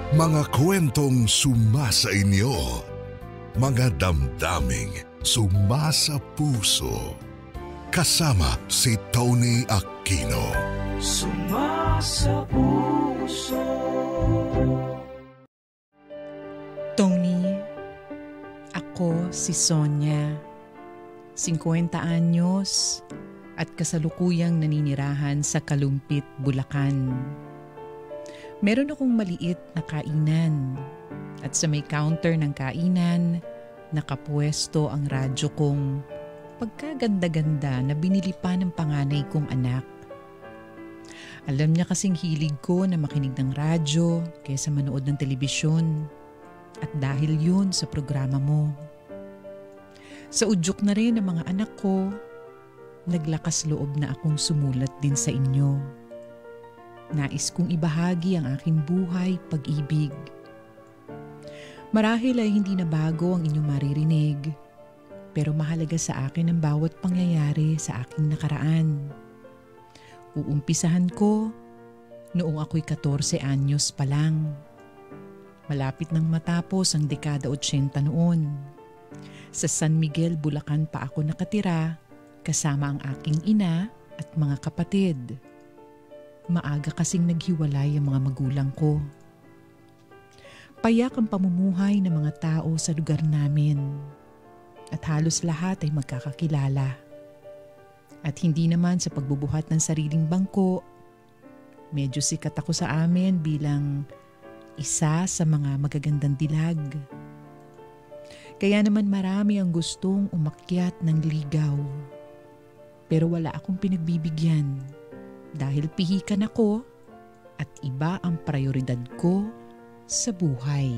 Mga kwentong sumasa inyo. Mga damdaming sumasa puso. Kasama si Tony Aquino. Sumasa puso. Tony, ako si Sonia, 50 anyos at kasalukuyang naninirahan sa Kalumpit, Bulacan. Meron akong maliit na kainan at sa may counter ng kainan, nakapwesto ang radyo kong pagkaganda-ganda na binili pa ng panganay kong anak. Alam niya kasing hilig ko na makinig ng radyo kaysa manood ng telebisyon at dahil yun sa programa mo. Sa udyok na rin ng mga anak ko, naglakas loob na akong sumulat din sa inyo. Nais kong ibahagi ang aking buhay, pag-ibig. Marahil ay hindi na bago ang inyong maririnig, pero mahalaga sa akin ang bawat pangyayari sa aking nakaraan. Uumpisahan ko noong ako'y 14 anyos pa lang. Malapit nang matapos ang dekada 80 noon. Sa San Miguel, Bulacan pa ako nakatira kasama ang aking ina at mga kapatid. Maaga kasing naghiwalay ang mga magulang ko. Payak ang pamumuhay ng mga tao sa lugar namin at halos lahat ay magkakakilala. At hindi naman sa pagbubuhat ng sariling bangko, medyo sikat ako sa amin bilang isa sa mga magagandang dilag. Kaya naman marami ang gustong umakyat ng ligaw. Pero wala akong pinagbibigyan dahil pihikan ako at iba ang prioridad ko sa buhay.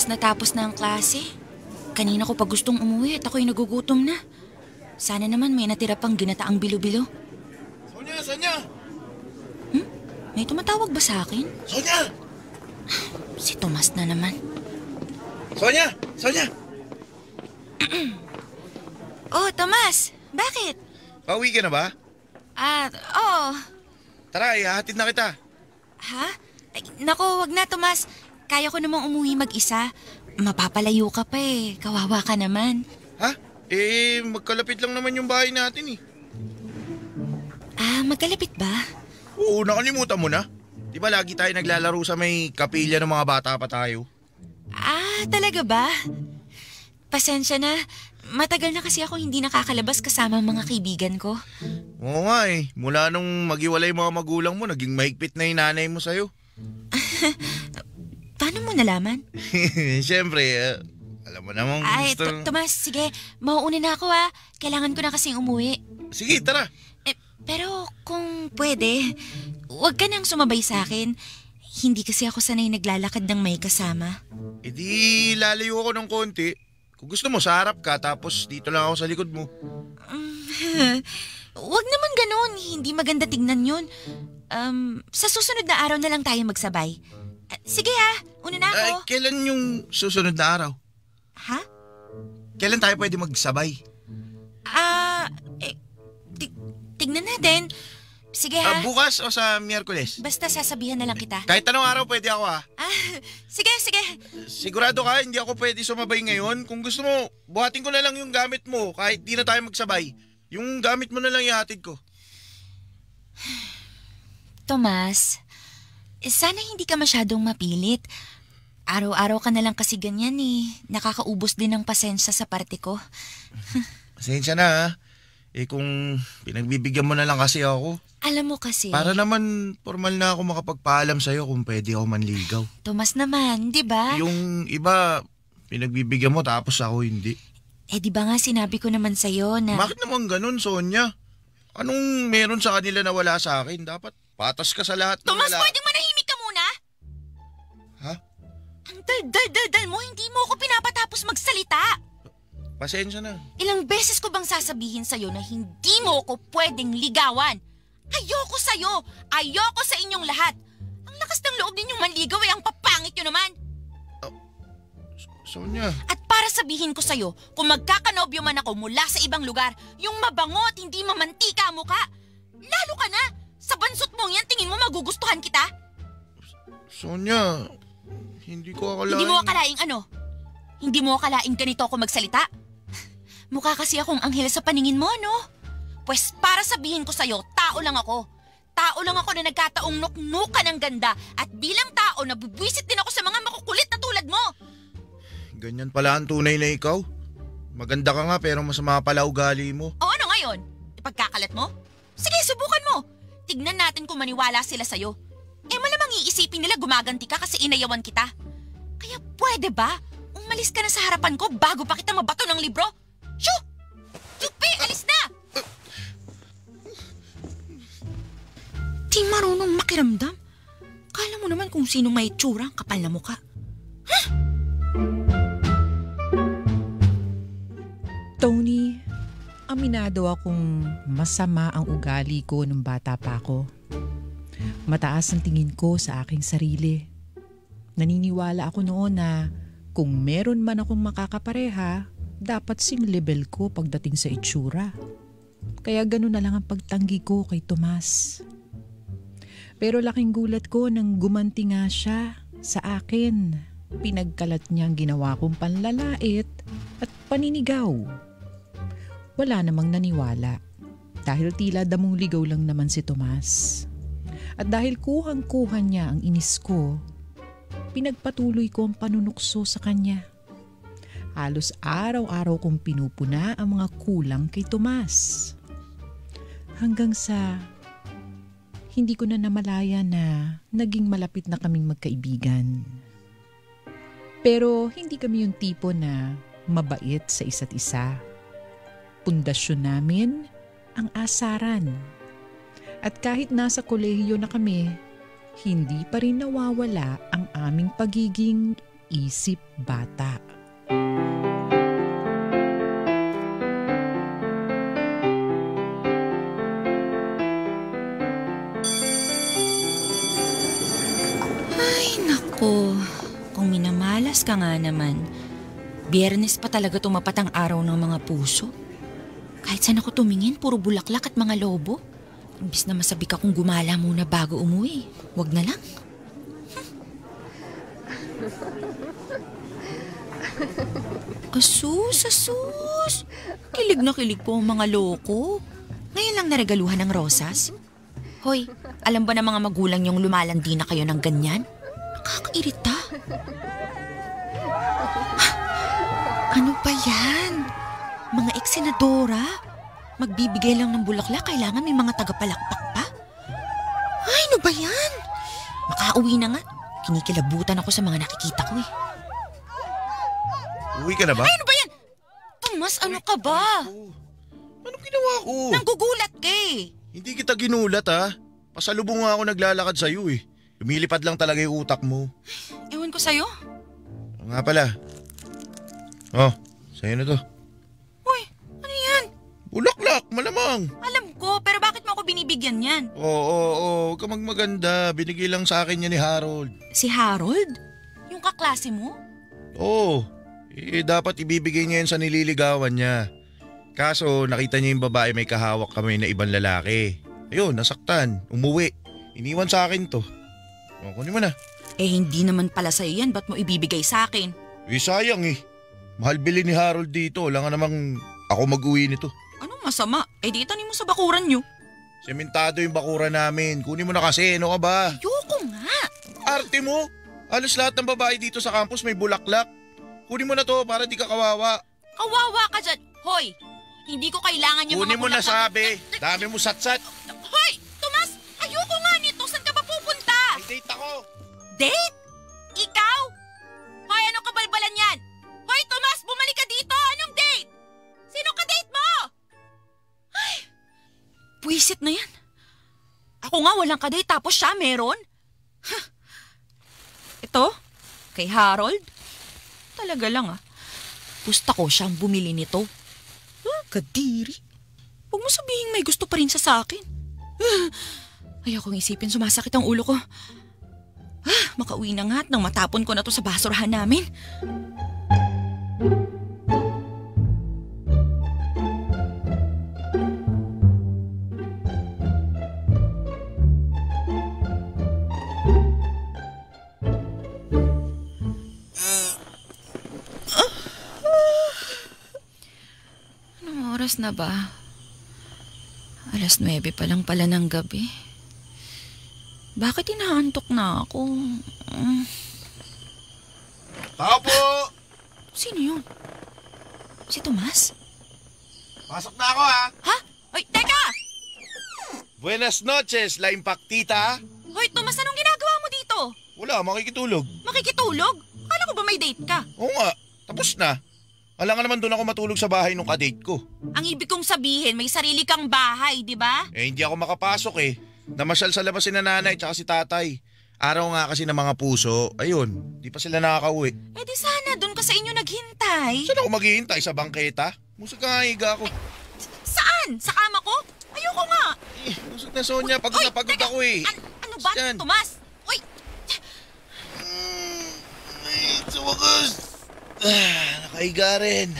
Natapos na ang klase. Kanina ko pa gustong umuwi at ako'y nagugutom na. Sana naman may natira pang ginataang bilo-bilo. Sonia! Sonia! May tumatawag ba sa akin? Sonia! Si Tomas na naman. Sonia! Sonia! Oh, Tomas! Bakit? Pauwi ka na ba? Oo. Tara, ihahatid na kita. Ha? Ay, naku, wag na, Tomas. Kaya ko namang umuwi mag-isa. Mapapalayo ka pa eh. Kawawa ka naman. Ha? Magkalapit lang naman yung bahay natin eh. Magkalapit ba? Oo, nakalimutan mo na. Di ba lagi tayo naglalaro sa may kapilya ng mga bata pa tayo? Talaga ba? Pasensya na. Matagal na kasi ako hindi nakakalabas kasama ang mga kaibigan ko. Oo nga eh. Mula nung maghiwalay mga magulang mo, naging mahigpit na yung nanay mo sa'yo. Paano mo nalaman? Siyempre, alam mo namang gusto... Tomas, sige. Mauuna na ako Kailangan ko na kasing umuwi. Sige, tara. Pero kung pwede, huwag ka nang sumabay sa akin. Hindi kasi ako sanay naglalakad ng may kasama. Di lalayo ako ng konti. Kung gusto mo, sa harap ka, tapos dito lang ako sa likod mo. Huwag naman ganun. Hindi maganda tignan yun. Sa susunod na araw na lang tayo magsabay. Sige una na ako. Kailan yung susunod na araw? Ha? Kailan tayo pwede magsabay? Tignan natin. Sige bukas o sa Miyerkules? Basta sasabihan na lang kita. Kahit anong araw pwede ako Sige. Sigurado ka, hindi ako pwede sumabay ngayon. Kung gusto mo, buhatin ko na lang yung gamit mo kahit di na tayo magsabay. Yung gamit mo na lang ihatid ko. Tomas, sana hindi ka masyadong mapilit. Araw-araw ka na lang kasi ganyan eh. Nakakaubos din ng pasensya sa parte ko. Pasensya na kung pinagbibigyan mo na lang kasi ako. Alam mo kasi... Para naman formal na ako makapagpaalam sa'yo kung pwede ako manligaw. Tomas naman, di ba? Yung iba, pinagbibigyan mo tapos ako hindi. Di ba nga sinabi ko naman sa'yo na... Bakit naman ganun, Sonia? Anong meron sa kanila na wala sa akin? Dapat patas ka sa lahat ng Tomas, pwedeng manahimik ka muna? Ha? Ang dal-dal-dal mo, hindi mo ako pinapatapos magsalita. Pasensya na. Ilang beses ko bang sasabihin sa'yo na hindi mo ko pwedeng ligawan? Ayoko sa'yo! Ayoko sa inyong lahat! Ang lakas ng loob ninyong manligaw ang papangit nyo naman! Sonia. At para sabihin ko sa'yo, kung magkakanobyo man ako mula sa ibang lugar, yung mabango at hindi mamantika ang mukha, lalo ka na! Sa bansot mo yan, tingin mo magugustuhan kita? Sonia, hindi ko akalain. Hindi mo akalaing ano? Hindi mo akalaing ganito ako magsalita? Mukha kasi akong anghel sa paningin mo, no? Pues para sabihin ko sa'yo, tao lang ako. Tao lang ako na nagkataong nuknukan ng ganda at bilang tao, nabubwisit din ako sa mga makukulit na tulad mo. Ganyan pala ang tunay na ikaw. Maganda ka nga pero masama pala ugali mo. O ano ngayon? Ipagkakalat mo? Sige, subukan mo. Tignan natin kung maniwala sila sa'yo. Malamang iisipin nila gumaganti ka kasi inayawan kita. Kaya pwede ba? Umalis ka na sa harapan ko bago pa kita mabato ng libro? Shoo! Tupi, alis na! Di marunong makiramdam. Kala mo naman kung sino may tsura ang kapal na mukha. Tony, aminado akong masama ang ugali ko nung bata pa ako. Mataas ang tingin ko sa aking sarili. Naniniwala ako noon na kung meron man akong makakapareha, dapat sing level ko pagdating sa itsura. Kaya ganun na lang ang pagtanggi ko kay Tomas. Pero laking gulat ko nang gumanti nga siya sa akin. Pinagkalat niya ang ginawa kong panlalait at paninigaw. Wala namang naniwala dahil tila damong ligaw lang naman si Tomas. At dahil kuhang-kuha niya ang inis ko, pinagpatuloy ko ang panunukso sa kanya. Halos araw-araw kong pinupuna ang mga kulang kay Tomas. Hanggang sa hindi ko na namalaya na naging malapit na kaming magkaibigan. Pero hindi kami yung tipo na mabait sa isa't isa. Pundasyon namin ang asaran. At kahit nasa kolehiyo na kami, hindi pa rin nawawala ang aming pagiging isip bata. Ay, naku. Kung minamalas ka nga naman, Biyernes pa talaga tumapat ang araw ng mga puso. Kahit saan ako tumingin, puro bulaklak at mga lobo. Imbis na masabi ka kung gumala muna bago umuwi. Wag na lang. Asus, asus. Kilig na kilig po ang mga loko. Ngayon lang naregaluhan ng rosas. Hoy, alam ba ng mga magulang yung lumalandi na kayo ng ganyan? Nakakairita. Ano ba yan? Mga eksenadora? Magbibigay lang ng bulaklak, kailangan may mga tagapalakpak pa? Ay, ano ba yan? Makauwi na nga. Kinikilabutan ako sa mga nakikita ko eh. Uwi ka na ba? Ay, ano ba yan? Tomas, ano ka ba? Anong ginawa ko? Nanggugulat ka eh. Hindi kita ginulat ha. Pasalubong nga ako naglalakad sa'yo eh. Lumilipad lang talaga yung utak mo. Ewan ko sa'yo. Nga pala. Oh, sa'yo na to. Uy, ano yan? Bulaklak, malamang. Alam ko, pero bakit mo ako binibigyan yan? Oo, huwag ka magmaganda. Binigay lang sa akin yan ni Harold. Si Harold? Yung kaklase mo? Oo, dapat ibibigay niya yan sa nililigawan niya. Kaso nakita niya yung babae may kahawak kami na ibang lalaki. Ayun, nasaktan, umuwi. Iniwan sa akin to. O, kunin mo na. Hindi naman pala sa'yo yan, ba't mo ibibigay sa akin? Sayang eh. Mahal bili ni Harold dito. Wala nga namang ako mag-uwi nito. Anong masama? Di itanim mo sa bakuran nyo. Sementado yung bakuran namin. Kunin mo na kasi, ano ka ba? Ayoko nga. Arte mo? Halos lahat ng babae dito sa campus may bulaklak. Kunin mo na to para di ka kawawa. Kawawa ka dyan. Hoy, hindi ko kailangan yung Kunin mga mo na bulaklak. sabi. Dami mo satsat. Hoy, Tomas, ayoko nga nito. Saan ka ba pupunta? May date ako. Date? Ikaw? Hoy, ano kabalbalan yan? Hoy, Tomas, bumalik ka dito. Anong date? Sino ka date mo? Ay, puwisit na yan. Ako nga walang ka-date tapos siya meron? Ito? Kay Harold? Talaga lang ah. Tapos ako siyang bumili nito. Kadiri. Huwag mo sabihin may gusto pa rin siya sa akin. Ayokong isipin, sumasakit ang ulo ko. Makauwi na nga at nang matapon ko na to sa basurahan namin. Anong oras na ba? 9:00 pa lang pala ng gabi. Bakit inaantok na ako? Tao po! Sino yun? Si Tomas? Pasok na ako ha! Ha? Hoy, teka! Buenas noches, La Impactita. Hoy, Tomas, anong ginagawa mo dito? Wala, makikitulog. Makikitulog? Kala ko ba may date ka? Oo nga, tapos na. Alam nga naman doon ako matulog sa bahay nung kadate ko. Ang ibig kong sabihin, may sarili kang bahay, di ba? Hindi ako makapasok eh. Namasyal sa labas si nanay tsaka si tatay. Araw nga kasi ng mga puso. Ayun, di pa sila nakakauwi. Di sana doon ka sa inyo naghintay. Saan ako maghihintay? Sa bangketa? Musog ka nga, higa ako. Saan? Sa kama ko? Ayoko nga. Musog na Sonya, pagod na pagod ako eh. Ano ba, Yan. Tomas? Uy! Sa wakas. Nakahiga rin.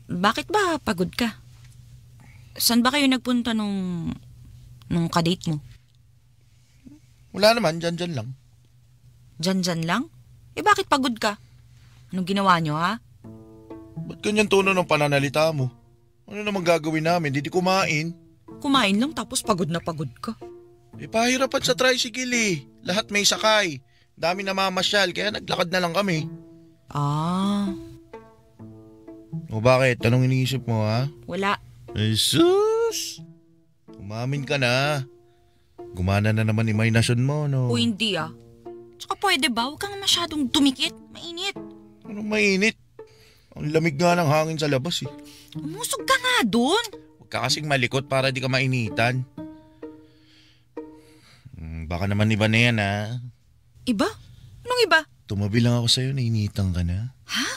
Bakit ba pagod ka? Saan ba kayo nagpunta nung kadate mo? Wala naman, dyan lang. Dyan lang? Bakit pagod ka? Anong ginawa nyo, ha? Ba't ganyan tono ng pananalita mo? Ano naman gagawin namin? Di kumain. Kumain lang tapos pagod na pagod ka. Pahirapan sa tricycle eh. Lahat may sakay. Dami na mamasyal, kaya naglakad na lang kami. O bakit? Anong iniisip mo ha? Wala. Jesus! Umamin ka na. Gumana na naman imahinasyon mo, no? O hindi Tsaka pwede ba? Huwag kang masyadong dumikit. Mainit. Anong mainit? Ang lamig nga ng hangin sa labas eh. Umusog ka nga dun. Huwag ka kasing malikot para di ka mainitan. Baka naman iba na yan ha. Iba? Anong iba? Tumabi lang ako sa'yo, nainitan ka na. Ha?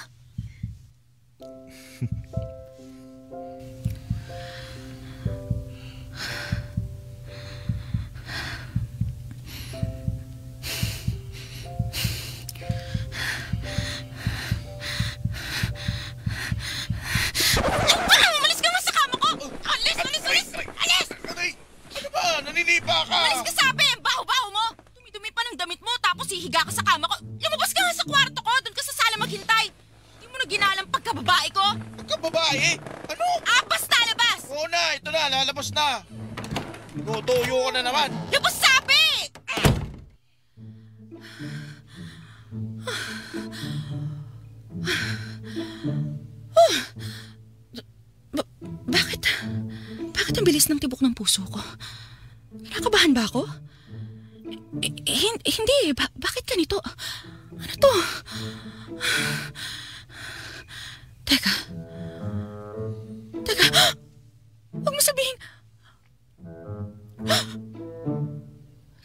Umalis ka nga sa kama ko! Alis! Alis! Ano ba? Naninipa ka! Umalis ka sabi! Ang baho-baho mo! Dumi-dumi pa ng damit mo tapos hihiga ka sa kama ko. Lumabas ka nga sa kwarto ko! Doon ka sa sala maghintay! Hindi mo na ginalang pagkababae ko? Pagkababae? Ano? Basta labas! Oo na, ito na, lalabas na. Tutuyo ko na naman. Labas sabi! Bakit ang bilis ng tibok ng puso ko? Kinakabahan ba ako? Hindi. Bakit ganito? Ano to? Teka. Huwag mo sabihin.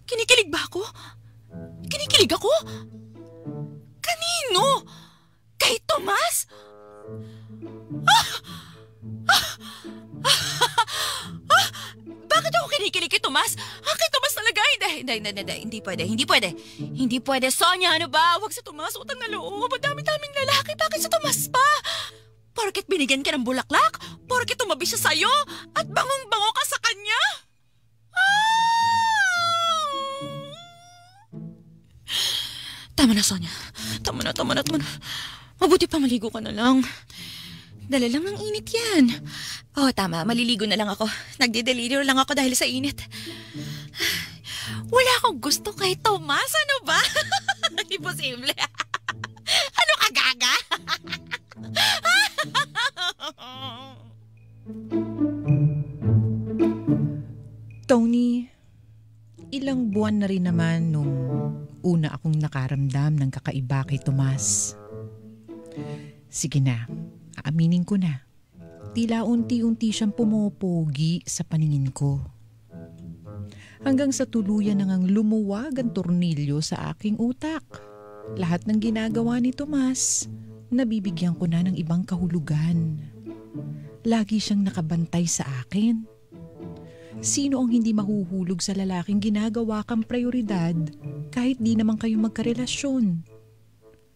Kinikilig ba ako? Kinikilig ako? Kanino? Kay Tomas? Bakit ako kinikilig kay Tomas? Kay Tomas talaga? Hindi pwede. Hindi pwede, Sonya, ano ba? Huwag sa Tomas, utang na loob. Madami-daming lalaki, bakit sa Tomas pa? Porket binigyan ka ng bulaklak? Porket tumabi siya sa'yo? At bangong-bango ka sa kanya? Tama na, Sonya. Tama na. Mabuti pa maligo ka na lang. Dala lang ng init yan. Tama. Maliligo na lang ako. Nagde-delirium lang ako dahil sa init. Wala akong gusto kay Tomas. Ano ba? Imposible. Ano ka, gaga? Tony, ilang buwan na rin naman nung una akong nakaramdam ng kakaiba kay Tomas. Sige na, aaminin ko na. Tila unti-unti siyang pumopogi sa paningin ko. Hanggang sa tuluyan na ngang lumuwag ang tornilyo sa aking utak. Lahat ng ginagawa ni Tomas, nabibigyan ko na ng ibang kahulugan. Lagi siyang nakabantay sa akin. Sino ang hindi mahuhulog sa lalaking ginagawa kang prioridad kahit di naman kayo magkarelasyon?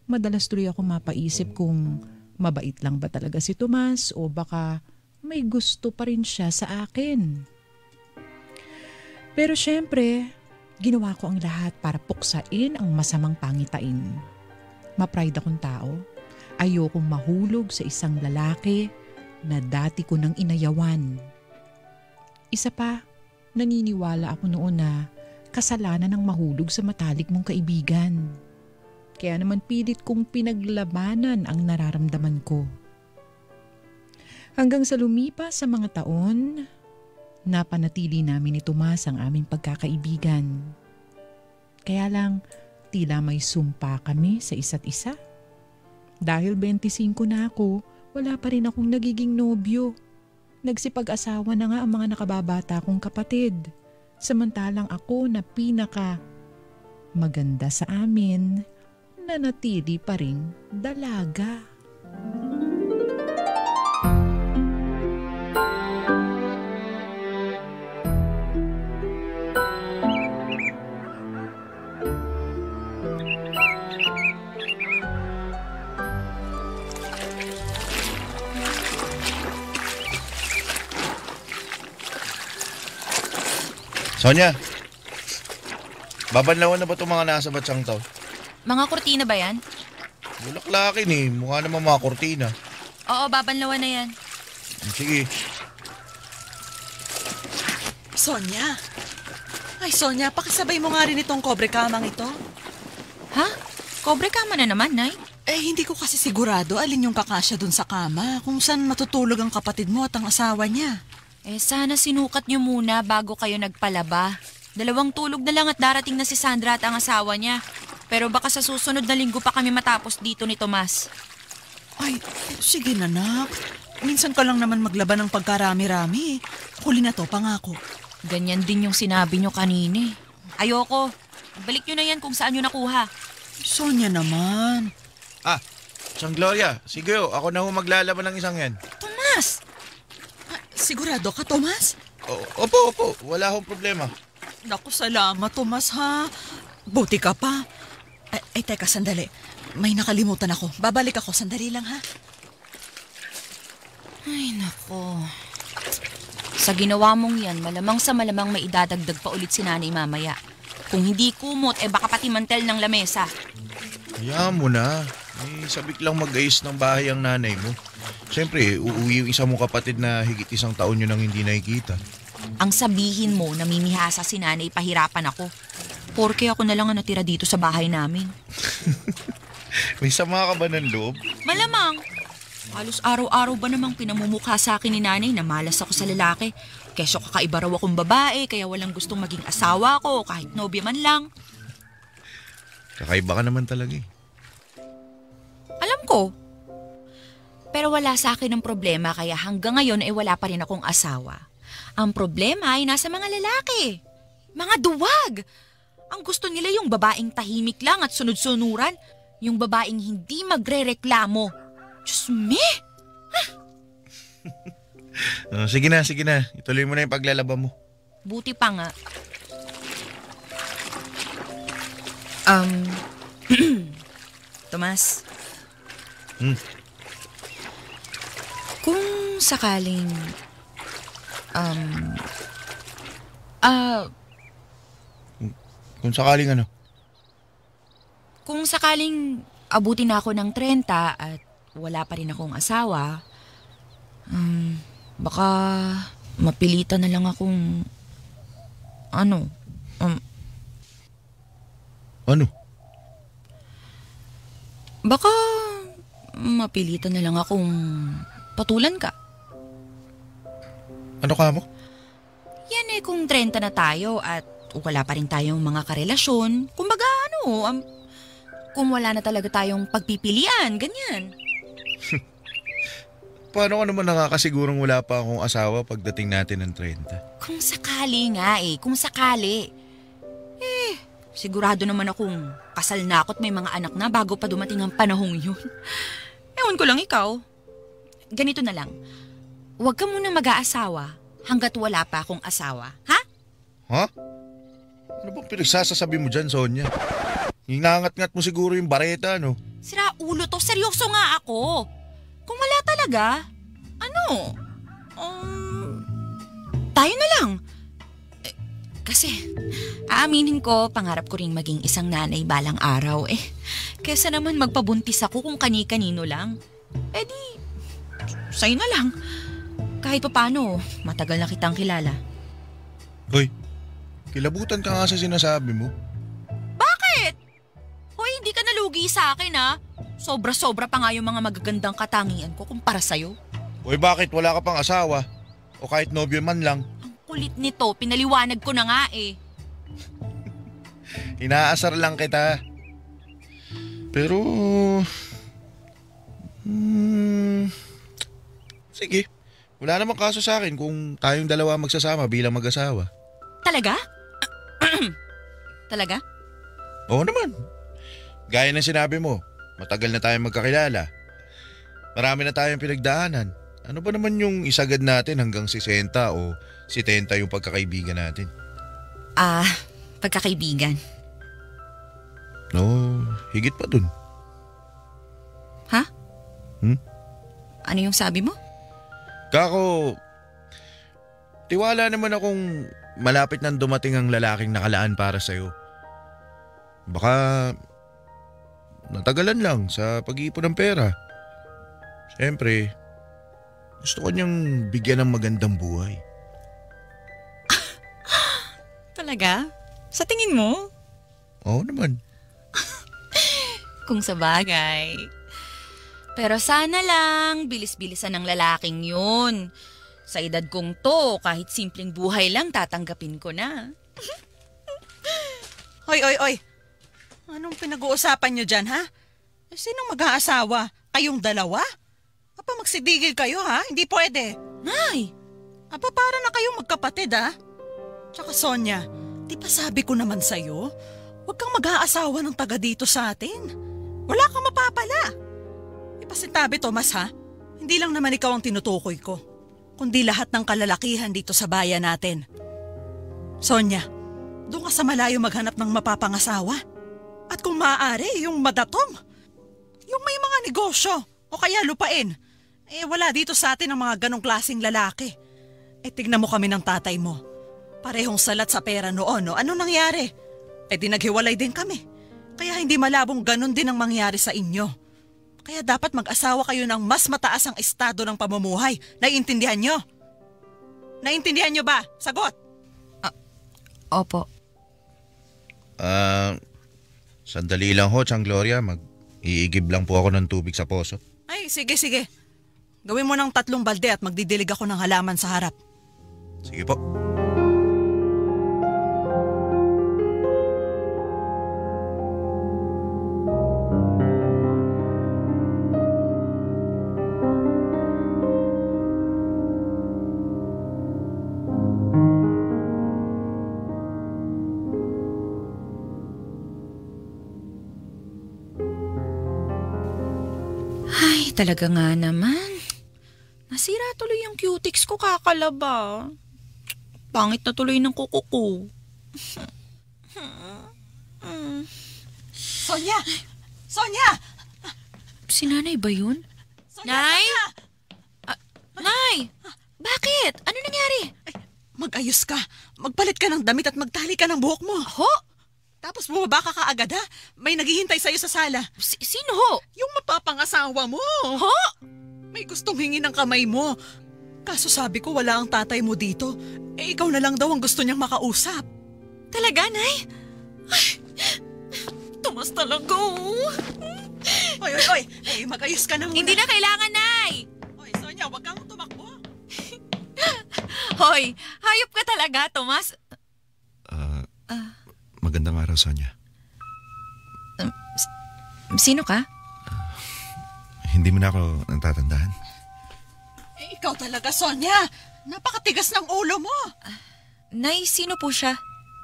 Madalas tuloy ako mapaisip kung mabait lang ba talaga si Tomas o baka may gusto pa rin siya sa akin. Pero syempre, ginawa ko ang lahat para puksain ang masamang pangitain. Ma-pride akong tao. Ayokong mahulog sa isang lalaki na dati ko nang inayawan. Isa pa, naniniwala ako noon na kasalanan ang mahulog sa matalik mong kaibigan. Kaya naman pilit kong pinaglabanan ang nararamdaman ko. Hanggang sa lumipas sa mga taon, napanatili namin ni Tomas ang aming pagkakaibigan. Kaya lang, tila may sumpa kami sa isa't isa. Dahil 25 na ako, wala pa rin akong nagiging nobyo. Nagsipag-asawa na nga ang mga nakababata kong kapatid. Samantalang ako na pinaka maganda sa amin, nanatili pa ring dalaga. Sonya, babanlawan na ba itong mga nasa batsang to? Mga kurtina ba yan? Bulaklakin eh, mukha naman mga kurtina. Oo, babanlawan na yan. Sige. Sonya! Ay, Sonya, pakisabay mo nga rin itong kobre kamang ito. Ha? Kobre kama na naman, Nay? Eh, hindi ko kasi sigurado alin yung kakasya dun sa kama kung saan matutulog ang kapatid mo at ang asawa niya. Eh, sana sinukat niyo muna bago kayo nagpalaba. 2 tulog na lang at darating na si Sandra at ang asawa niya. Pero baka sa susunod na linggo pa kami matapos dito ni Tomas. Ay, sige na, nak. Minsan ka lang naman maglaban ng pagkarami-rami. Huli na to, pangako. Ganyan din yung sinabi niyo kanina. Ayoko. Balik niyo na yan kung saan niyo nakuha. Sonya naman. Siyang Gloria, sige ako na ho maglalaban ng isang yan. Tomas! Sigurado ka, Tomas? Opo, wala akong problema. Naku, salamat, Tomas, ha? Buti ka pa. Ay, teka, sandali. May nakalimutan ako. Babalik ako, sandali lang, ha? Ay, nako. Sa ginawa mong yan, malamang sa malamang may idadagdag pa ulit si nanay mamaya. Kung hindi kumot, baka pati mantel ng lamesa. Hayaan mo na. Sabik lang mag-ayos ng bahay ang nanay mo. Siyempre, uuwi yung isa mong kapatid na higit 1 taon nyo nang hindi nakikita. Ang sabihin mo, namimihasa si nanay, pahirapan ako. Porke ako na lang ang natira dito sa bahay namin. May sama ka ba ng loob? Malamang. Halos araw-araw ba namang pinamumukha sa akin ni nanay na malas ako sa lalaki. Keso kakaiba raw akong babae, kaya walang gustong maging asawa ko, kahit nobya man lang. Kakaiba ka naman talaga eh. Alam ko. Pero wala sa akin ang problema, kaya hanggang ngayon ay wala pa rin akong asawa. Ang problema ay nasa mga lalaki. Mga duwag. Ang gusto nila yung babaeng tahimik lang at sunod-sunuran. Yung babaeng hindi magre-reklamo. Diyos me! Sige na. Ituloy mo na yung paglalaba mo. Buti pa nga. Tomas. Kung sakaling... Kung sakaling ano? Kung sakaling abutin ako ng 30 at wala pa rin akong asawa, baka mapilitan na lang akong... Ano? Baka mapilitan na lang akong patulan ka. Ano ka mo? Yan kung 30 na tayo at wala pa rin tayong mga karelasyon. Kumbaga kung wala na talaga tayong pagpipilian, ganyan. Paano ka naman nakakasigurong wala pa akong asawa pagdating natin ng 30? Kung sakali nga kung sakali. Sigurado naman akong kasal na ako at may mga anak na bago pa dumating ang panahong yun. Ewan ko lang ikaw. Ganito na lang. Huwag ka muna mag-aasawa hanggat wala pa akong asawa, ha? Ha? Ano bang pinagsasasabi mo dyan, Sonia? Hinangat-ngat mo siguro yung bareta, no? Sira ulo to, seryoso nga ako. Kung wala talaga, tayo na lang. Kasi, aaminin ko, pangarap ko ring maging isang nanay balang araw Kesa naman magpabuntis ako kung kani-kanino lang. Di, sa'yo na lang. Kahit pa paano, matagal na kitang kilala. Hoy, kilabutan ka nga sa sinasabi mo. Bakit? Hoy, hindi ka nalugi sa akin ha. Sobra-sobra pa nga yung mga magagandang katangian ko kumpara sa'yo. Hoy, bakit wala ka pang asawa? O kahit nobyo man lang? Kulit nito, pinaliwanag ko na nga Inaasar lang kita. Pero... sige, wala namang kaso sa akin kung tayong dalawa magsasama bilang mag-asawa. Talaga? Talaga? Oo naman. Gaya ng sinabi mo, matagal na tayong magkakilala. Marami na tayong pinagdaanan. Ano ba naman yung isagad natin hanggang 60 o 70 yung pagkakaibigan natin? Pagkakaibigan. No, higit pa dun. Ha? Ano yung sabi mo? Kako, tiwala naman akong malapit nang dumating ang lalaking nakalaan para sa'yo. Baka natagalan lang sa pag-iipon ng pera. Siyempre, gusto ko niyang bigyan ng magandang buhay. Talaga? Sa tingin mo? Oo naman. Kung sa bagay. Pero sana lang, bilis-bilisan ng lalaking yun. Sa edad kong to, kahit simpleng buhay lang, tatanggapin ko na. Oy. Anong pinag-uusapan nyo dyan, ha? Sinong mag-aasawa? Kayong dalawa? Apa, magsidigil kayo, ha? Hindi pwede. Nay! Apa, para na kayong magkapatid, ha? Tsaka Sonia, di ba sabi ko naman sa'yo, huwag kang mag-aasawa ng taga dito sa atin. Wala kang mapapala. Ipasintabi, Tomas, ha? Hindi lang naman ikaw ang tinutukoy ko, kundi lahat ng kalalakihan dito sa bayan natin. Sonia, doon ka sa malayo maghanap ng mapapangasawa. At kung maaari, yung madatong. Yung may mga negosyo o kaya lupain. Wala dito sa atin ang mga ganong klaseng lalaki. Tignan mo kami ng tatay mo. Parehong salat sa pera noon, no? Ano nangyari? Di naghiwalay din kami. Kaya hindi malabong ganon din ang mangyari sa inyo. Kaya dapat mag-asawa kayo ng mas mataas ang estado ng pamumuhay. Naiintindihan nyo? Naiintindihan nyo ba? Sagot! Opo. Sandali lang ho, Chang Gloria. Mag-iigib lang po ako ng tubig sa poso. Ay, sige. Gawin mo ng 3 balde at magdidilig ako ng halaman sa harap. Sige po. Talaga nga naman. Nasira tuloy yung cutics ko, kakalaba. Pangit na tuloy ng kuko ko. Sonia! Si nanay ba yun? Sonia, Nay? Sonia! Nay! Bakit? Ano nangyari? Mag-ayos ka. Magpalit ka ng damit at magtali ka ng buhok mo. Ho? Tapos bumaba ka kaagad, ha? May naghihintay sa'yo sa sala. Sino ho? Yung mapapangasawa mo. Ho? May gustong hingi ng kamay mo. Kaso sabi ko wala ang tatay mo dito. Ikaw na lang daw ang gusto niyang makausap. Talaga, Nay? Ay, tumas talaga. Oy. Mag-ayos ka na muna. Hindi na kailangan, Nay. Oy, Sonia, wag kang tumakbo. Hoy, hayop ka talaga, Tomas. Magandang araw, Sonia. Sino ka? Hindi mo na ako natatandaan. Ikaw talaga, Sonia. Napakatigas ng ulo mo. Nay, sino po siya?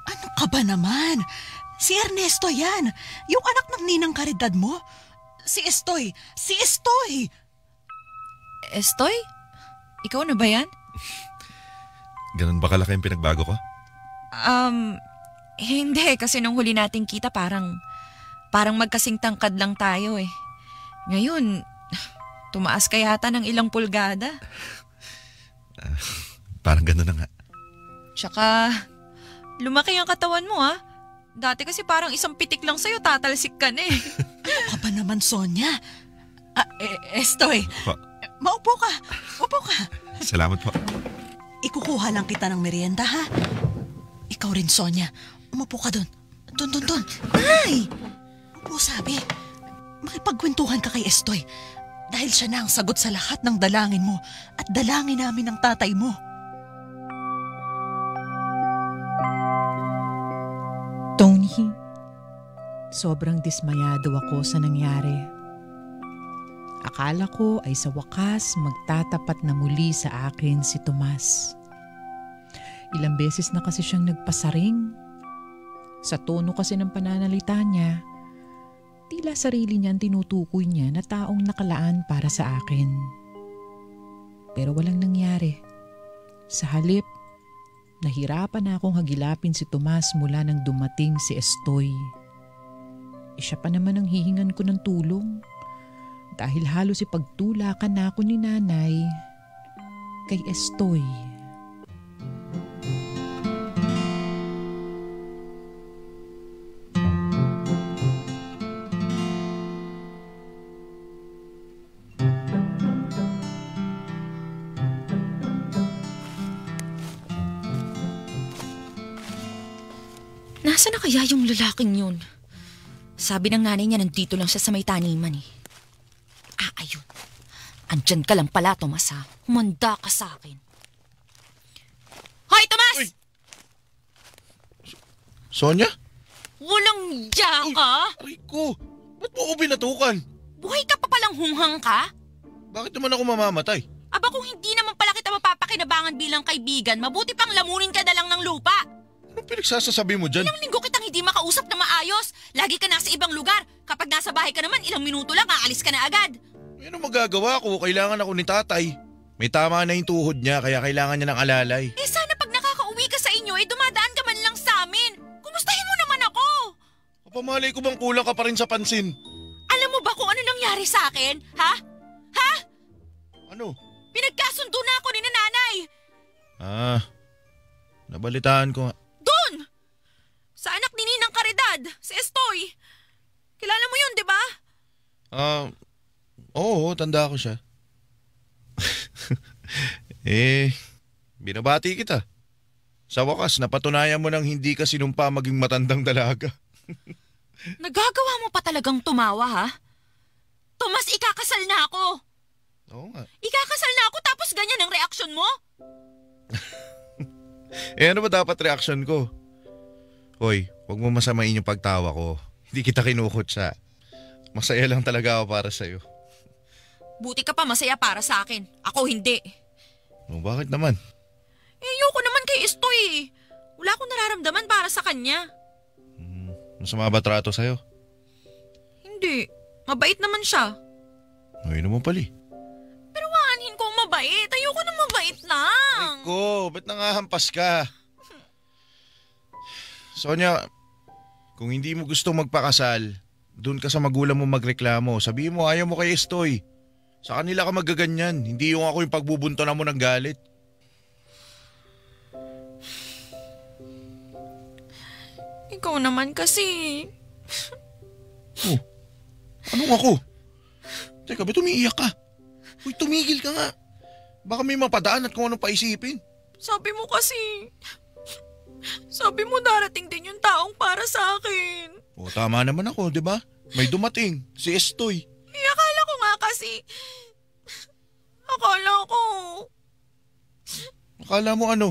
Ano ka ba naman? Si Ernesto yan. Yung anak ng ninang Caridad mo. Si Estoy. Si Estoy! Estoy? Ikaw na ba yan? Ganun ba kalaki yung pinagbago ko? Hindi. Kasi nung huli nating kita parang magkasing tangkad lang tayo eh. Ngayon, tumaas ka yata ng ilang pulgada. Parang ganun na nga. Tsaka, lumaki ang katawan mo ha. Dati kasi parang isang pitik lang sa'yo, tatalsik ka na eh. Ano ka ba naman, Sonia? Estoy, Po. maupo ka. Upo ka. Salamat po. Ikukuha lang kita ng merienda, ha? Ikaw rin, Sonia. Umupo ka doon. Doon. Ay! Upo, sabi. Makipagkwentuhan ka kay Estoy. Dahil siya na ang sagot sa lahat ng dalangin mo at dalangin namin ng tatay mo. Tony, sobrang dismayado ako sa nangyari. Akala ko ay sa wakas magtatapat na muli sa akin si Tomas. Ilang beses na kasi siyang nagpasaring. Sa tono kasi ng pananalita niya, tila sarili niyang tinutukoy niya na taong nakalaan para sa akin. Pero walang nangyari. Sa halip, nahirapan na akong hagilapin si Tomas mula nang dumating si Estoy. Siya pa naman ang hihingan ko ng tulong dahil halos ipagtulakan na ako ni nanay kay Estoy. Nasaan na kaya yung lalaking yun? Sabi ng nanay niya nandito lang siya sa may taniman eh. Ayun. Andyan ka lang pala, Tomas ha. Humanda ka sa akin. Hoy, Tomas! Uy! Sonia? Walang iya ka? Aray ko, ba't mo ako binatukan? Buhay ka pa palang hunghang ka? Bakit naman ako mamamatay? Aba kung hindi naman pala kita mapapakinabangan bilang kaibigan, mabuti pang lamunin ka na lang ng lupa. Anong pinagsasasabi mo dyan? Ilang linggo kitang hindi makausap na maayos. Lagi ka nasa ibang lugar. Kapag nasa bahay ka naman, ilang minuto lang, aalis ka na agad. Ano magagawa ko? Kailangan ako ni tatay. May tama na yung tuhod niya kaya kailangan niya ng alalay. Sana pag nakakauwi ka sa inyo, dumadaan ka man lang sa amin. Kumustahin mo naman ako. Kapamalay ko bang kulang ka pa rin sa pansin? Alam mo ba kung ano nangyari sa akin? Ha? Ha? Ano? Pinagkasundo na ako ni nanay. Nabalitaan ko nga. Doon! Sa anak ni Ninang Caridad, si Estoy. Kilala mo yun, di ba? Oo, tanda ko siya. Binabati kita. Sa wakas, napatunayan mo nang hindi ka sinumpa maging matandang dalaga. Nagagawa mo pa talagang tumawa, ha? Tomas, ikakasal na ako. Oo nga. Ikakasal na ako tapos ganyan ang reaksyon mo? Ano ba dapat reaksyon ko? Hoy, huwag mo masamain yung pagtawa ko. Hindi kita kinukutsa. Masaya lang talaga ako para sa'yo. Buti ka pa masaya para sa akin. Ako hindi. Bakit naman? Ayoko naman kay Estoy eh. Wala akong nararamdaman para sa kanya. Masama ba trato sa'yo? Hindi. Mabait naman siya. Ayun naman pali. Pero waanhin kong mabait. Ayoko na mabait lang. Ay ko, ba't nangahampas ka? Sonia, kung hindi mo gusto magpakasal, doon ka sa magulang mo magreklamo. Sabihin mo ayaw mo kay Estoy. Sa kanila ka magaganyan. Hindi yung ako yung pagbubuntonan mo ng galit. Ikaw naman kasi. Oh, anong ako? Teka, ba't umiiyak ka? Uy, tumigil ka nga. Baka may mapadaan at kung anong paisipin. Sabi mo darating din yung taong para sa akin. O, tama naman ako, di ba? May dumating, si Estoy. Akala ko nga kasi. Akala mo ano?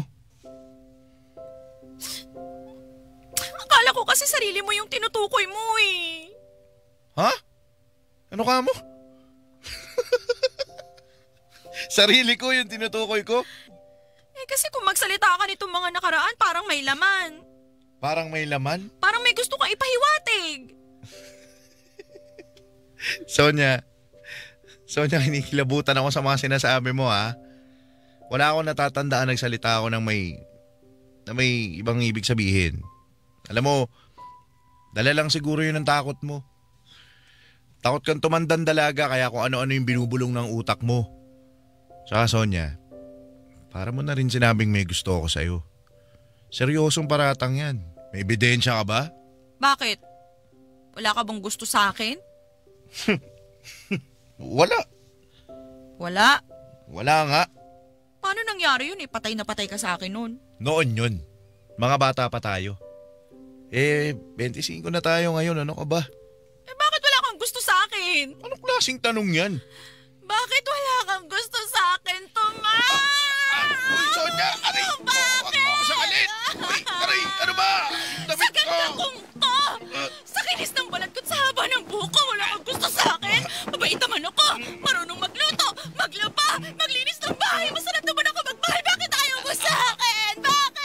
Akala ko kasi sarili mo yung tinutukoy mo eh. Ha? Ano ka mo? Sarili ko yung tinutukoy ko? Kasi Kung magsalita ka nitong mga nakaraan, parang may laman. Parang may laman? Parang may gusto kang ipahiwatig. Sonya, kinikilabutan ako sa mga sinasabi mo ha. Wala akong natatandaan nagsalita ako na may ibang ibig sabihin. Alam mo, dala lang siguro yun ang takot mo. Takot kang tumandang dalaga kaya kung ano-ano yung binubulong ng utak mo. Saka Sonya, para mo na rin sinabing may gusto ako sa'yo. Seryosong paratang yan. May ebidensya ka ba? Bakit? Wala ka bang gusto sa akin? Wala. Wala. Wala nga. Paano nangyari yun? Patay na patay ka sa akin nun. Noon yun. Mga bata pa tayo. 25 na tayo ngayon. Ano ka ba? Bakit wala kang gusto sa akin? Anong klaseng tanong yan? Bakit wala kang gusto sa akin, Tomas? Uy, Sonya! Aray! Bakit? Huwag mo ako sakalit! Uy, aray! Ano ba? Damit Sa ganda kong to! Sa kinis ng balat ko't sa haba ng buhok ko, wala kang gusto sa akin? Mabait naman ako! Marunong magluto, maglaba, maglinis ng bahay! Masarap naman ako magmahal! Bakit ayaw mo sa akin? Bakit?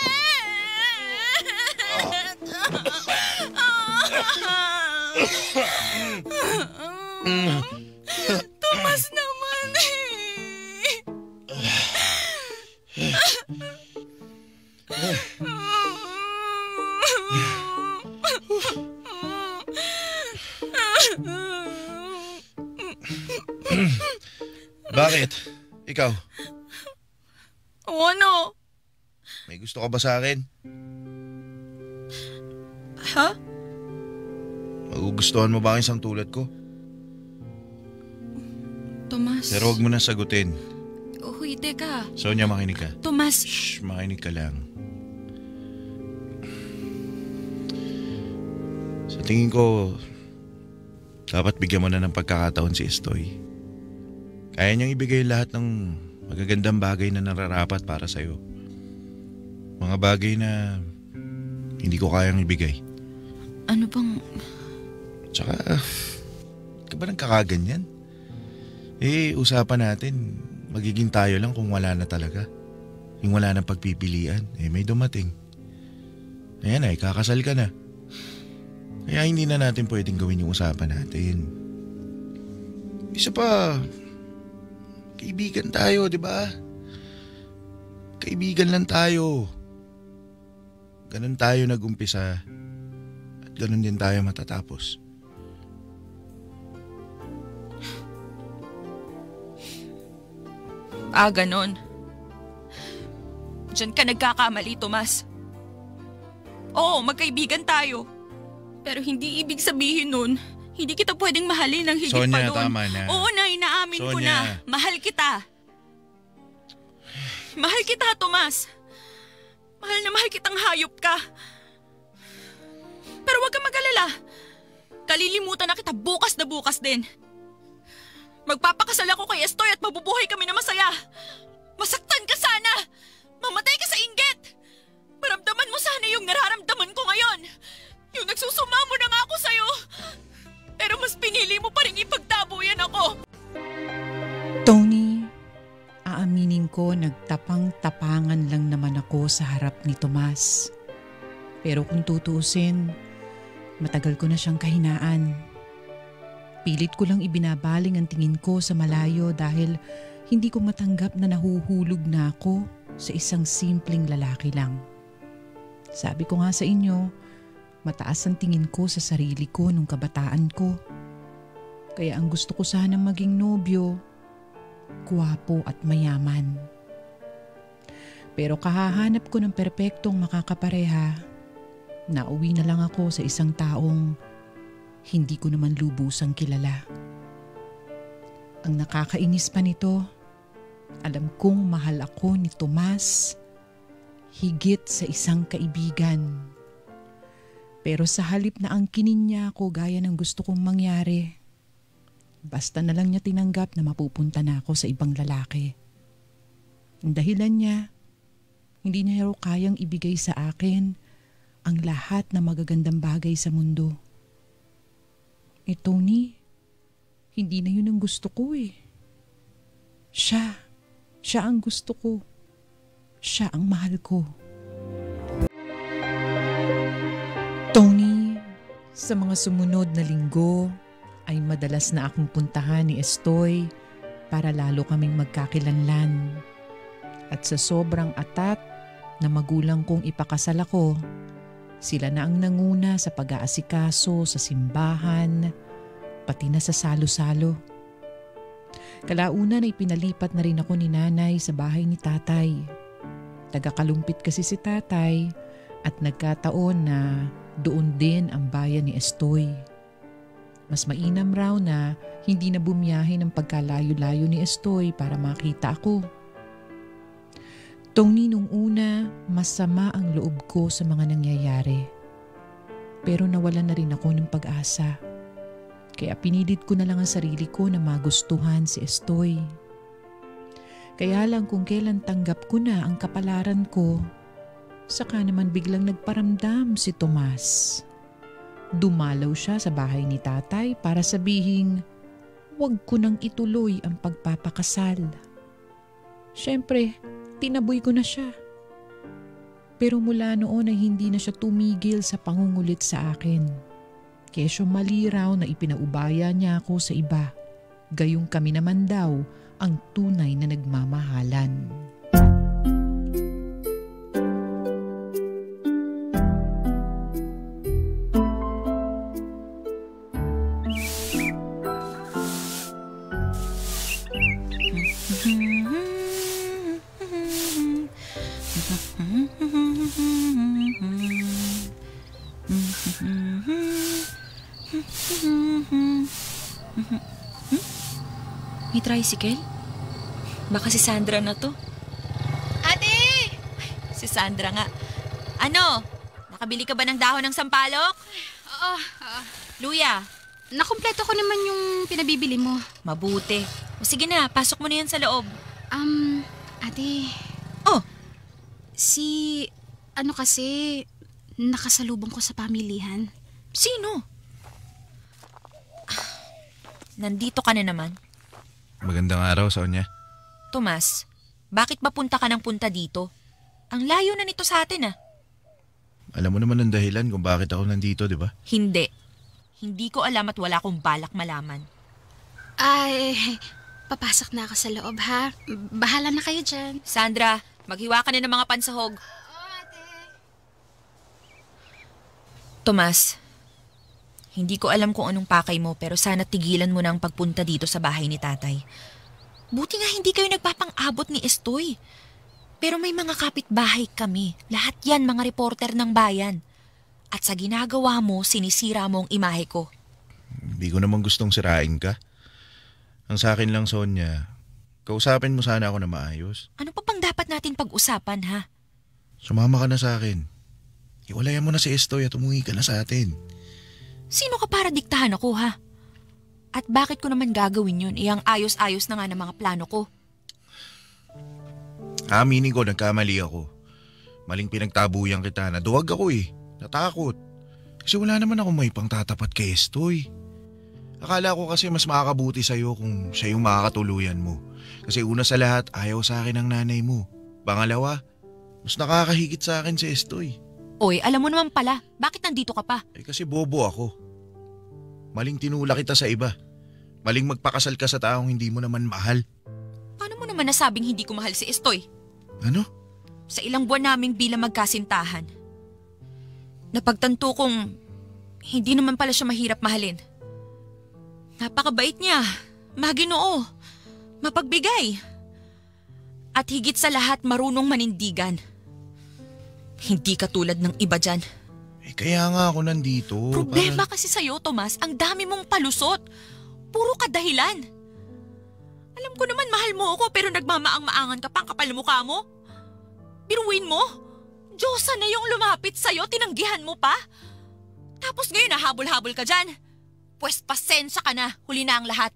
Tomas naman Bakit? Ikaw? Ano? May gusto ka ba sa akin? Ha? Magugustuhan mo ba ang isang tulad ko? Tomas. Pero huwag mo na sagutin. Uy, teka. Sonya, makinig ka. Tomas. Shh, makinig ka lang. Sa tingin ko, dapat bigyan mo na ng pagkakataon si Estoy. Kaya niyang ibigay lahat ng magagandang bagay na nararapat para sa'yo. Mga bagay na hindi ko kayang ibigay. Ano bang... Tsaka, ka ba nagkakaganyan? Usapan natin, magiging tayo lang kung wala na talaga. Yung wala na pagpipilian, may dumating. Ayan ay, kakasal ka na. Kaya hindi na natin pwedeng gawin yung usapan natin. Isa pa, kaibigan tayo, di ba? Kaibigan lang tayo. Ganun tayo nag-umpisa at ganun din tayo matatapos. Ganon. Diyan ka nagkakamali, Tomas. Oo, magkaibigan tayo. Pero hindi ibig sabihin nun, hindi kita pwedeng mahalin ng higit pa Sonya, doon. tama na. Oo na, inaamin ko Sonya. na. Mahal kita. Mahal kita, Tomas. Mahal na mahal kitang hayop ka. Pero huwag kang mag-alala. Kalilimutan na kita bukas na bukas din. Magpapakasal ako kay Estoy at mabubuhay kami na masaya. Masaktan ka sana. Mamatay ka sa inggit. Maramdaman mo sana yung nararamdaman ko ngayon. Yung nagsusumamo na nga ako sa'yo. Pero mas pinili mo pa rin ipagtabuyan ako. Tony, aaminin ko nagtapang-tapangan lang naman ako sa harap ni Tomas. Pero kung tutuusin, matagal ko na siyang kahinaan. Pilit ko lang ibinabaling ang tingin ko sa malayo dahil hindi ko matanggap na nahuhulog na ako sa isang simpleng lalaki lang. Sabi ko nga sa inyo, mataas ang tingin ko sa sarili ko nung kabataan ko. Kaya ang gusto ko sanang maging nobyo, gwapo at mayaman. Pero kahahanap ko ng perpektong makakapareha, nauwi na lang ako sa isang taong hindi ko naman lubusang kilala. Ang nakakainis pa nito, alam kong mahal ako ni Tomas higit sa isang kaibigan. Pero sa halip na angkinin niya ako gaya ng gusto kong mangyari, basta na lang niya tinanggap na mapupunta na ako sa ibang lalaki. Ang dahilan niya, hindi niya raw kayang ibigay sa akin ang lahat na magagandang bagay sa mundo. Tony, hindi na yun ang gusto ko eh. Siya ang gusto ko. siya ang mahal ko. Tony, sa mga sumunod na linggo ay madalas na akong puntahan ni Estoy para lalo kaming magkakilanlan. At sa sobrang atat na magulang kong ipakasal ako, sila na ang nanguna sa pag-aasikaso sa simbahan, pati na sa salo-salo. Kalaunan ay pinalipat na rin ako ni nanay sa bahay ni tatay. Taga-Kalumpit kasi si tatay at nagkataon na doon din ang bayan ni Estoy. Mas mainam raw na hindi na bumiyahe ng pagkalayo-layo ni Estoy para makita ako. Tony, nung una, masama ang loob ko sa mga nangyayari. Pero nawalan na rin ako ng pag-asa. Kaya pinilit ko na lang ang sarili ko na magustuhan si Estoy. Kaya lang kung kailan tanggap ko na ang kapalaran ko, saka naman biglang nagparamdam si Tomas. Dumalaw siya sa bahay ni tatay para sabihing huwag ko nang ituloy ang pagpapakasal. Siyempre, tinaboy ko na siya. Pero mula noon ay hindi na siya tumigil sa pangungulit sa akin. Kesyo mali raw na ipinaubaya niya ako sa iba. Gayong kami naman daw ang tunay na nagmamahalan. May tricycle? Baka si Sandra na to. Ate! Ay, si Sandra nga. Ano? Nakabili ka ba ng dahon ng sampalok? Oo. Luya? Nakumpleto ko naman yung pinabibili mo. Mabuti. O sige na, pasok mo na yan sa loob. Ate, Oh, ano kasi, nakasalubong ko sa pamilihan. sino? Nandito ka na naman. Magandang araw, Sonya. Tomas, bakit ba punta ka ng punta dito? Ang layo na nito sa atin Alam mo naman ang dahilan kung bakit ako nandito, di ba? Hindi. Hindi ko alam at wala akong balak malaman. Ay, papasok na ako sa loob ha. Bahala na kayo dyan. Sandra, maghiwa ka na ng mga pansahog. Oo, ate. Tomas, hindi ko alam kung anong pakay mo pero sana tigilan mo na ang pagpunta dito sa bahay ni tatay. Buti nga hindi kayo nagpapang-abot ni Estoy. Pero may mga kapitbahay kami. Lahat yan mga reporter ng bayan. At sa ginagawa mo, sinisira mo ang imahe ko. Hindi ko naman gustong sirain ka. Ang sa akin lang, Sonya, kausapin mo sana ako na maayos. Ano pa pang dapat natin pag-usapan, ha? Sumama ka na sa akin. Iwalayan mo na si Estoy at umuwi ka na sa atin. Sino ka para diktahan ako, ha? At bakit ko naman gagawin yun? Iyang ayos-ayos na nga ng mga plano ko. Aminin ko, nagkamali ako. Maling pinagtabuyan kita. Naduwag ako Natakot. Kasi wala naman ako may pangtatapat kay Estoy. Akala ko kasi mas makakabuti sa'yo kung siya yung makakatuluyan mo. Kasi una sa lahat, ayaw sa akin ang nanay mo. Pangalawa, mas nakakahigit sa akin si Estoy. Oy, alam mo naman pala, bakit nandito ka pa? Kasi bobo ako. Maling tinula kita sa iba. Maling magpakasal ka sa taong hindi mo naman mahal. Paano mo naman nasabing hindi ko mahal si Estoy? Ano? Sa ilang buwan naming bilang magkasintahan. Napagtanto kong hindi naman pala siya mahirap mahalin. Napakabait niya, maginoo, mapagbigay. At higit sa lahat marunong manindigan. Hindi katulad ng iba dyan. Kaya nga ako nandito. Problema kasi sa'yo, Tomas, ang dami mong palusot. Puro kadahilan. Alam ko naman mahal mo ako pero nagmamaang-maangan ka pa ang kapal mukha mo. Biruin mo? Diyosa na yung lumapit sa'yo, tinanggihan mo pa. Tapos ngayon nahabol-habol ka dyan. Pwes pasensya ka na, huli na ang lahat.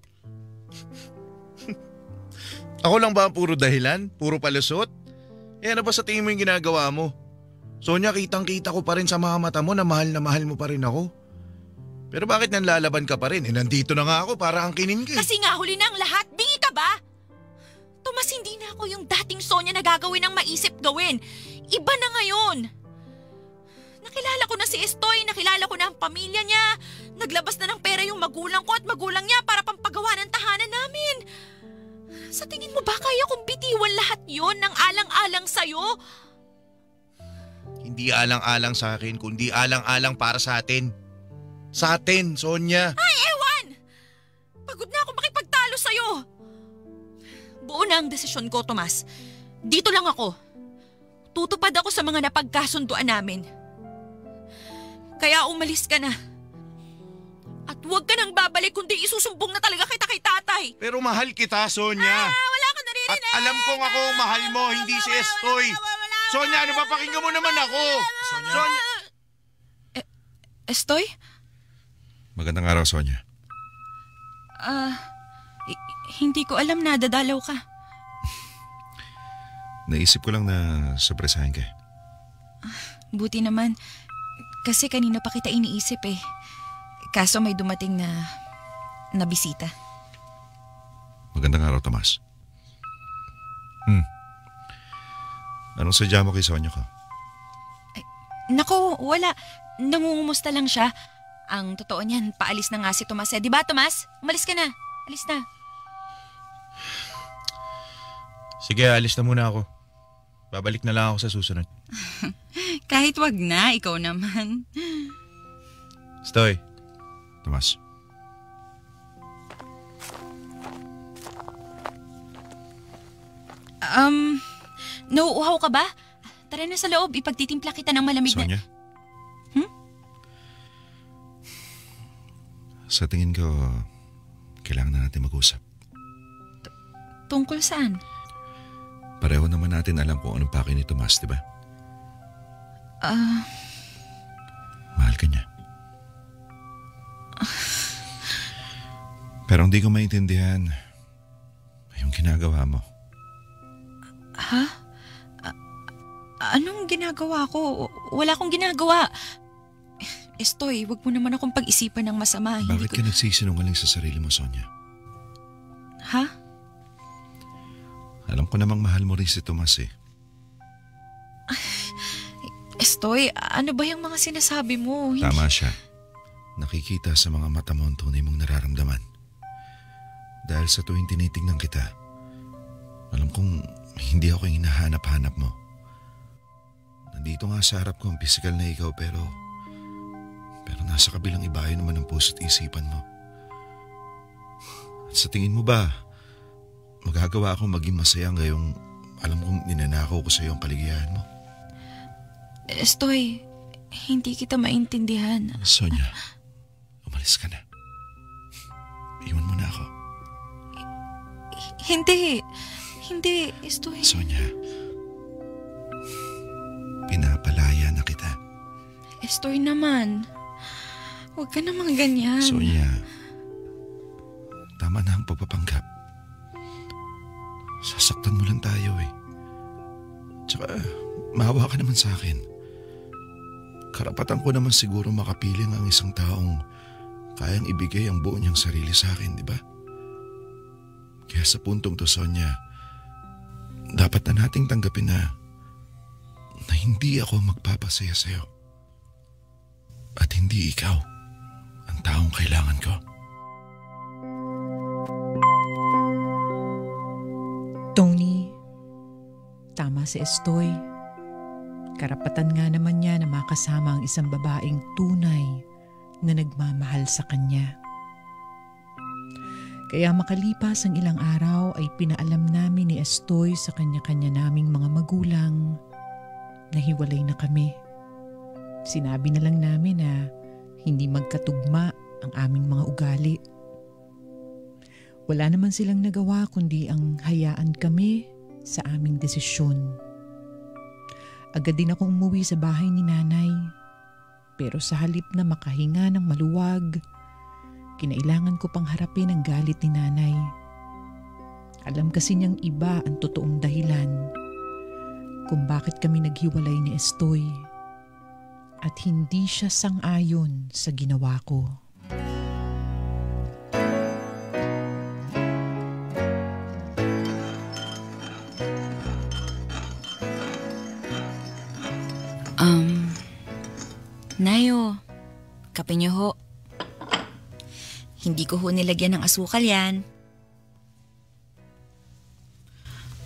Ako lang ba ang puro dahilan? Puro palusot? Ano ba sa tingin mo yung ginagawa mo? Sonya, kitang-kita ko pa rin sa mga mata mo na mahal mo pa rin ako. Pero bakit nanlalaban ka pa rin? Nandito na nga ako para angkinin ka. Kasi nga huli na ang lahat, bingi ka ba? Tomas, hindi na ako yung dating Sonya na gagawin ang maisip gawin. Iba na ngayon. Nakilala ko na si Estoy, nakilala ko na ang pamilya niya. Naglabas na ng pera yung magulang ko at magulang niya para pampagawa ng tahanan namin. Sa tingin mo ba kaya kong bitiwan lahat yon ng alang-alang sa'yo? Hindi alang-alang sa akin, kundi alang-alang para sa atin. Sa atin, Sonya. Ay, ewan! Pagod na ako makipagtalo sa'yo. Buo na ang desisyon ko, Tomas. Dito lang ako. Tutupad ako sa mga napagkasunduan namin. Kaya umalis ka na. At huwag ka nang babalik kundi isusumbong na talaga kita kay tatay. Pero mahal kita, Sonya. Wala ka naririnig. At alam kong ako ang mahal mo, hindi si Estoy. Sonya, ano ba, pakinggan mo naman ako. Sonya. Estoy? Magandang araw, Sonya. Hindi ko alam na dadalaw ka. Naisip ko lang na surpresahin ka. Buti naman. Kasi kanina pa kita iniisip eh. Kaso may dumating na bisita. Magandang araw, Tomas. Anong sadya mo kay Sonya ko? Nako, wala. Nangungumusta lang siya. Ang totoo niyan, paalis na nga si Tomas. Di ba, Tomas? Umalis ka na. Alis na. Sige, alis na muna ako. Babalik na lang ako sa susunod. Kahit wag na, ikaw naman. Estoy. Tomas. Nauuhaw ka ba? Tara na sa loob, ipagtitimpla kita ng malamig Sonya? na... Sa tingin ko, kailangan na natin mag-usap. Tungkol saan? Pareho naman natin alam kung anong pake ni Tomas, di ba? Mahal ka niya. Pero hindi ko maintindihan yung ginagawa mo. Ha? Anong ginagawa ko? Wala akong ginagawa. Estoy, wag mo naman akong pag-isipan ng masama. Bakit ka nagsisinungaling sa sarili mo, Sonya? Ha? Alam ko namang mahal mo rin si Tomas eh. Estoy, ano ba yung mga sinasabi mo? Tama siya. Nakikita sa mga mata mo ang tunay mong nararamdaman. Dahil sa tuwing tinitingnan kita, alam kong hindi ako yung hinahanap-hanap mo. Nandito nga sa harap ko ang physical na ikaw pero nasa kabilang ibayo naman ang puso't isipan mo. At sa tingin mo ba, magagawa akong maging masaya ngayong alam kong ninanakaw ko sa iyo ang kaligayahan mo? Estoy, hindi kita maintindihan. Sonya, umalis ka na. Iwan mo na ako. Hindi, Estoy. Sonya, pinapalaya na kita. Estoy naman. Huwag ka naman ganyan. Sonya, tama na ang pagpapanggap. Sasaktan mo lang tayo eh. Tsaka, maawa ka naman sa akin. Karapatan ko naman siguro makapiling ang isang taong kayang ibigay ang buo niyang sarili sa akin, di ba? Kaya sa puntong to, Sonya, dapat na nating tanggapin na hindi ako magpapasaya sa'yo. At hindi ikaw ang taong kailangan ko. Tony, tama si Estoy. Karapatan nga naman niya na makasama ang isang babaeng tunay na nagmamahal sa kanya. Kaya makalipas ang ilang araw ay pinaalam namin ni Estoy sa kanya-kanya naming mga magulang na hiwalay na kami. Sinabi na lang namin na hindi magkatugma ang aming mga ugali. Wala naman silang nagawa kundi ang hayaan kami sa aming desisyon. Agad din akong umuwi sa bahay ni nanay. Pero sa halip na makahinga ng maluwag, kinailangan ko pang harapin ang galit ni nanay. Alam kasi niyang iba ang totoong dahilan kung bakit kami naghiwalay ni Estoy. At hindi siya sang-ayon sa ginawa ko. Nayo, kape niyo ho. Hindi ko ho nilagyan ng asukal yan.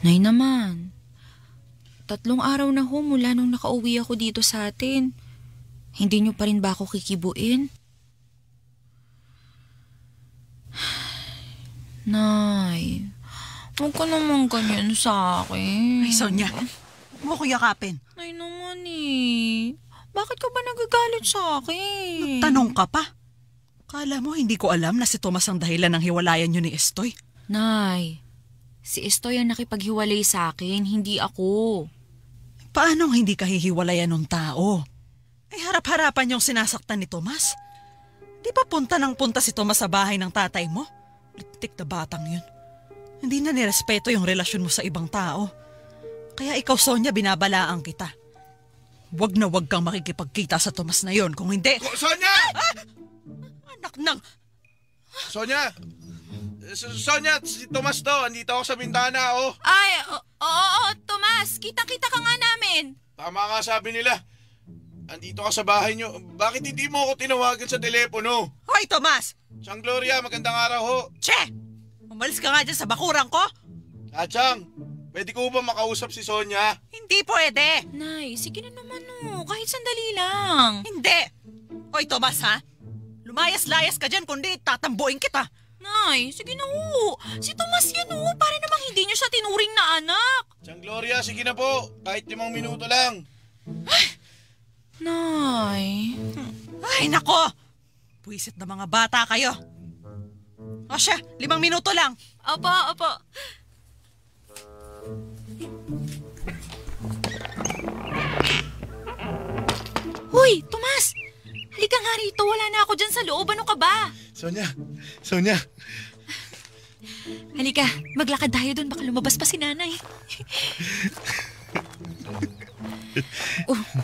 Nay naman, 3 araw na ho mula nung nakauwi ako dito sa atin. Hindi niyo pa rin ba ako kikibuin? Nay, huwag ka naman ganyan sa akin. Ay, Sonya, huwag mo ko yakapin. Nay naman bakit ka ba nagagalit sa akin? Tanong ka pa. Kala mo hindi ko alam na si Tomas ang dahilan ng hiwalayan niyo ni Estoy? Nay, si Estoy ang nakipaghiwalay sa akin, hindi ako. Paanong hindi ka hihiwalayan ng tao? Ay harap-harapan yung sinasaktan ni Tomas. Di ba punta si Tomas sa bahay ng tatay mo? Litik na batang yun. Hindi na nirespeto yung relasyon mo sa ibang tao. Kaya ikaw, Sonya, binabalaan kita. Wag na wag kang makikipagkita sa Tomas na yon. Kung hindi... Sonya! Anak ng... Sonya! Sonya, si Tomas to. Andito ako sa bintana, oh. Ay, oo, Tomas. Kita-kita ka nga namin. Tama nga sabi nila. Andito ka sa bahay nyo. Bakit hindi mo ako tinawagan sa telepono? Hoy, Tomas! Chang Gloria, magandang araw ho. Che! Umalis ka nga dyan sa bakurang ko. Chang, pwede ko ba makausap si Sonya? Hindi pwede. Nay, sige na naman kahit sandali lang. Hindi. Hoy, Tomas, ha? Lumayas-layas ka dyan, kundi tatambuin kita. Nay, sige na ho. Si Tomas yan para namang hindi niyo siya tinuring na anak. Chang Gloria, sige na po. Kahit 5 minuto lang. Nay. Ay, nako! Puwisit na mga bata kayo. O siya, 5 minuto lang. Opo. Hoy, Tomas! Halika nga rito, wala na ako dyan sa loob. Ano ka ba? Sonya. Halika, maglakad tayo doon. Baka lumabas pa si nanay.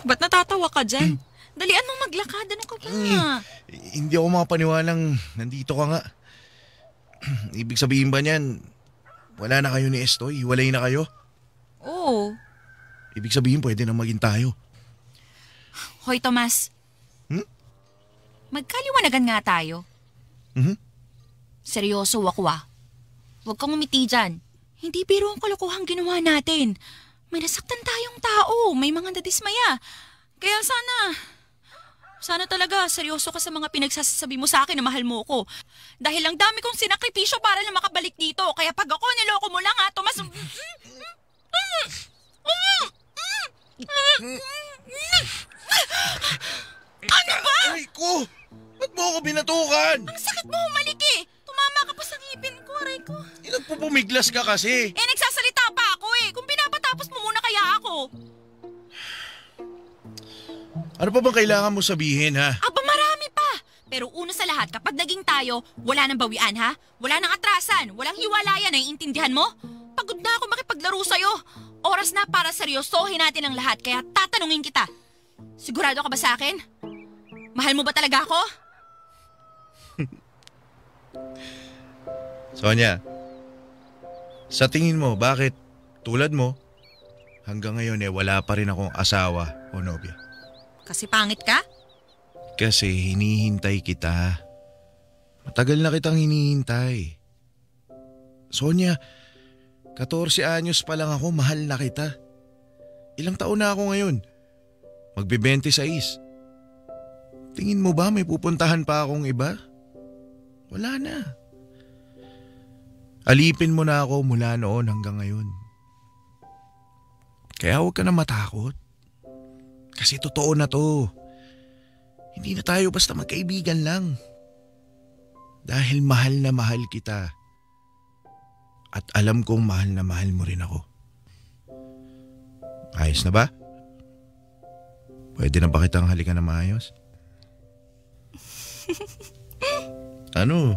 Ba't natatawa ka dyan? Dalian mo maglakad. Ano ka ba? Hindi ako makapaniwalang nandito ka nga. Ibig sabihin ba niyan, wala na kayo ni Estoy? Hiwalay na kayo? Oo. Ibig sabihin pwede na maging tayo. Hoy, Tomas. Magkaliwanagan nga tayo. Seryoso ako Huwag kang umiti dyan. Hindi biro ang kalokohang ginawa natin. May nasaktan tayong tao. May mga nadismaya. Kaya sana talaga seryoso ka sa mga pinagsasabi mo sa akin na mahal mo ko. Dahil ang dami kong sinakripisyo para lang makabalik dito. Kaya pag ako niloko mo lang Tomas... Ano ba? Aray ko! Ba't mo ako binatukan? Ang sakit mo humalik Tumama ka pa sa ngipin ko, aray ko. Nagpupumiglas ka kasi. Nagsasalita pa ako Kung pinapatapos mo muna kaya ako. Ano pa bang kailangan mo sabihin, ha? Aba, marami pa. Pero una sa lahat, kapag naging tayo, wala nang bawian, ha? Wala nang atrasan, walang hiwalayan, naiintindihan mo? Pagod na ako makipaglaro sa'yo. Oras na para seryosohin natin ang lahat, kaya tatanungin kita. Sigurado ka ba sa akin? Mahal mo ba talaga ako? Sonya, sa tingin mo, bakit tulad mo, hanggang ngayon wala pa rin akong asawa o nobya? Kasi pangit ka? Kasi hinihintay kita. Matagal na kitang hinihintay. Sonya, 14 anyos pa lang ako, mahal na kita. Ilang taon na ako ngayon? Magbe-26. Tingin mo ba may pupuntahan pa akong iba? Wala na. Alipin mo na ako mula noon hanggang ngayon. Kaya huwag ka na matakot. Kasi totoo na to. Hindi na tayo basta magkaibigan lang. Dahil mahal na mahal kita. At alam kong mahal na mahal mo rin ako. Ayos na ba? Pwede na ba kitang halikan na maayos? Ano?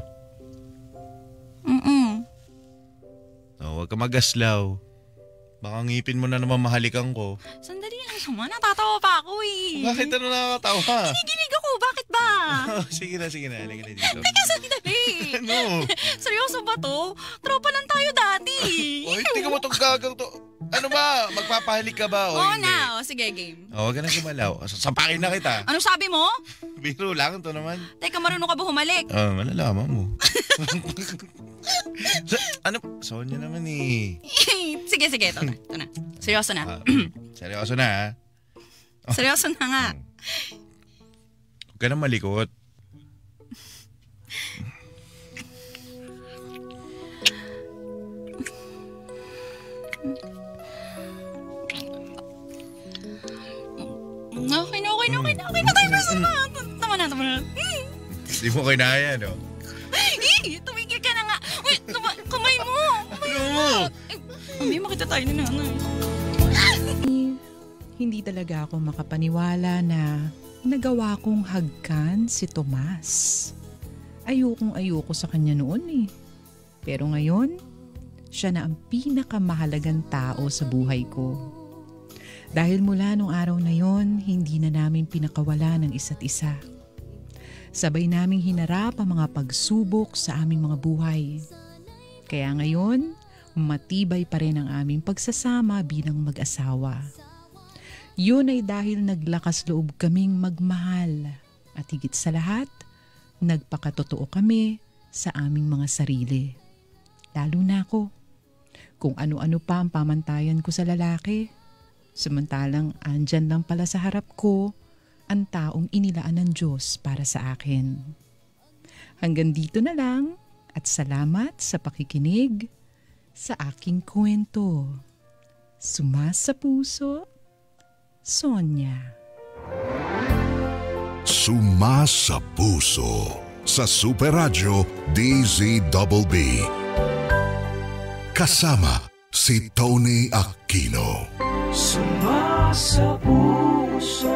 Huwag ka magaslaw. Baka ngipin mo na naman mahalikan ko. Sandali lang naman, natatawa pa ako Bakit ano nakakatawa? Kinikilig ako, bakit ba? Sige na, halika na dito. Teka, sandali. Ano? Seryoso ba to? Tropa lang tayo dati. Oy, tingnan mo itong gagang to. Ano ba? Magpapahalik ka ba o Oo hindi? na, sige, game. Huwag ka na gumalaw. Sampakin na kita. Ano sabi mo? Biro lang to naman. Teka, marunong ka ba humalik? Malalaman mo. Ano? Sonya naman eh. Sige, ito na. Seryoso na. Seryoso na ha? Seryoso na nga. Huwag ka na malikot. Okay na tayo. Tama na. Hindi mo kinaya, no? Tumigil ka na nga. Wait, kamay mo. May makita tayo ni nanay. Hindi talaga ako makapaniwala na nagawa kong hagkan si Tomas. Ayoko sa kanya noon eh. Pero ngayon, siya na ang pinakamahalagang tao sa buhay ko. Dahil mula nung araw na yon, hindi na namin pinakawala ng isa't isa. Sabay naming hinarap ang mga pagsubok sa aming mga buhay. Kaya ngayon, matibay pa rin ang aming pagsasama bilang mag-asawa. Yun ay dahil naglakas loob kaming magmahal at higit sa lahat, nagpakatotoo kami sa aming mga sarili. Lalo na ako, kung ano-ano pa ang pamantayan ko sa lalaki. Samantalang andyan lang pala sa harap ko ang taong inilaan ng Diyos para sa akin. Hanggang dito na lang at salamat sa pakikinig sa aking kwento. Sumasa puso, Sonya. Sumasa puso sa Super Radio DZBB. Kasama si Tony Aquino. Sumasa puso.